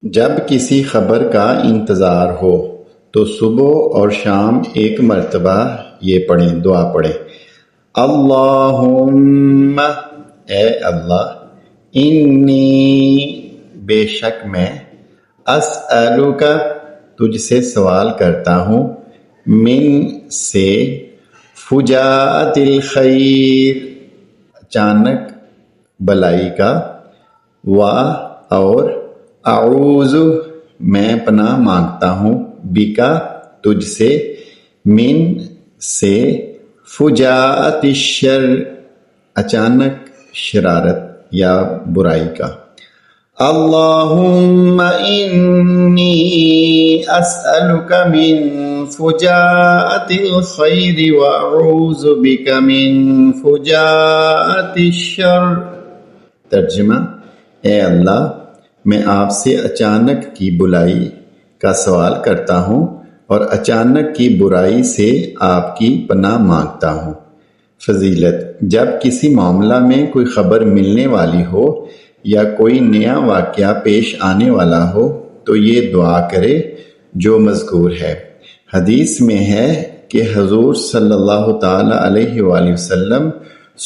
جب کسی خبر کا انتظار ہو تو صبح اور شام ایک مرتبہ یہ پڑھیں، دعا پڑھیں، اللہم اے اللہ، انی بے شک میں، اسألک تجھ سے سوال کرتا ہوں، من سے، فجاءت الخیر اچانک بلائی کا، اور اعوذ میں پناہ مانگتا ہوں، بکا تجھ سے، من سے، فجاءت الشر اچانک شرارت یا برائی کا۔ اللہم انی اسألک من فجاءت الخیر واعوذ بک من فجاءت الشر۔ ترجمہ: اے اللہ، میں آپ سے اچانک کی بلائی کا سوال کرتا ہوں اور اچانک کی برائی سے آپ کی پناہ مانگتا ہوں۔ فضیلت: جب کسی معاملہ میں کوئی خبر ملنے والی ہو یا کوئی نیا واقعہ پیش آنے والا ہو تو یہ دعا کرے جو مذکور ہے۔ حدیث میں ہے کہ حضور صلی اللہ تعالی علیہ وآلہ وسلم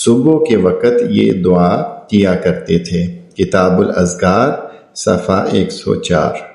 صبح کے وقت یہ دعا کیا کرتے تھے۔ کتاب الاذکار صفحہ 104۔